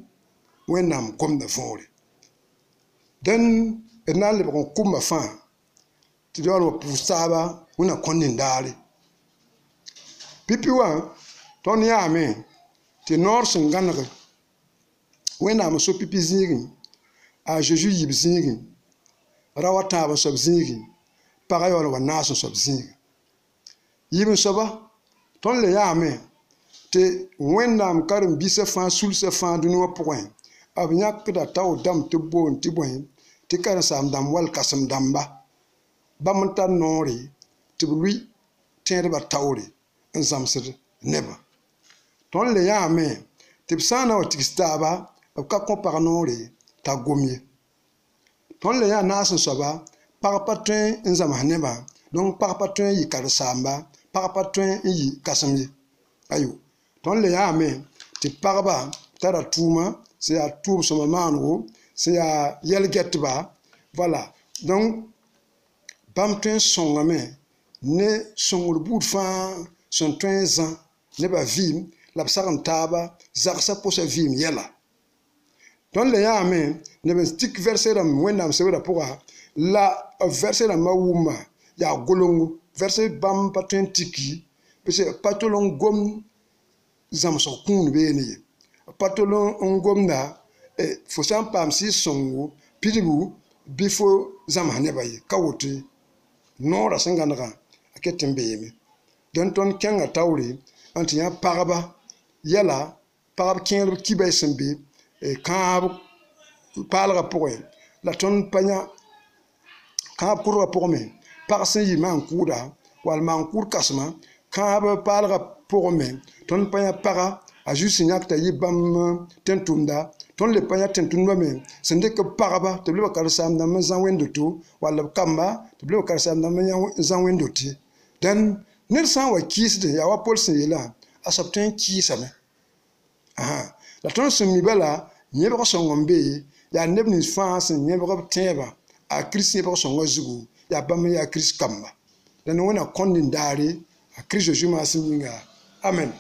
wenam kom na vore den na le bon kuma fa tɩ d yaool wa pʋʋs taaba wẽnna kõ nindaare pipi wã tõnd yaame tɩ noor sẽn gãnege wẽnnaam n so pipi zĩigẽ a Zeezi yib zĩigẽ ra wa tãab n soab zĩigẽ pagã yaool wa naas n soab zĩigẽ yib n soaba tõnd le yaame tɩ wẽnnaam karen-biisã fãa sulsã fãa dũni wã pʋgẽ b yãkda tao dãmb tɩ b boond tɩ bõe tɩ karen-saam-dãmb wall kãsem-dãmba bãmb n tar noore tɩ b lʋɩ tẽedbã taoore n zãmsd nebã tõnd le yãame tɩ b sã n na wa tigs taaba b ka kõ pag noore t'a gom ye tõnd le yã naas n soaba pag pa tõe n zãms nebã donc pag pa tõe n yɩ karen-saamba pag pa tõe n yɩ kãsem ye ayo tõnd le yãame tɩ pagba tara tʋʋma sẽn yaa tʋʋm-sõma maanego sẽn yaa yɛl-gɛtba voilà donc bãmb tõe n sõngame ne sõngr buud fãa sẽn tõe n zã nebã vɩɩm la b sagem taaba zagsã posa vɩɩm yɛla tõnd le yãame neb n tik vɛrse rãmb wẽnnaam segrã pʋga la b vɛrse rãmbã wʋma yaa golongo vɛrse bãmb pa tõe n tiki pa tol n gom zãmsg kũun beene ye pa tol n gomda fo sã n paam sɩ sõngo pidgu bɩ fo zãms nebã ye ka woto noorã sẽn gãnegã a ket n beeme dõn tõnd kẽnga taoore n tɩ yã pagba yɛla pagb kẽerb kiba y sẽn be kãab paalgã pʋgẽ la tõnd pa yã kãab kʋdgã pʋgẽ pag sẽn yɩ maan-kʋʋda wall maan-kʋʋd kãsema kãab paalgã pʋgẽ me tõnd pa yã paga a zu sẽn yãk t'a yɩ bãmb tẽn-tʋmda tõnd le pa yã tẽn-tʋmdbã me sẽn dɩk b pagba tɩ b leba karen-saam-dãmb n zã wẽnd-woto wall b kamba tɩ b leba karen-saam-dãmb n zã wẽnd-woto dẽn ned sã n wa kɩɩsde yaa wa pol sẽn yeelã a soab tõe n kɩɩsame la tõnd sẽn mi bala yẽbg sõng n be yaa neb nins fãa sẽn yẽbg b tẽebã a kirist yẽbg sõngã zugu yaa bãmb n yaa kirist kamba dẽn wẽnna kõ nindaare a kirist Zeezi maasem yĩnga amen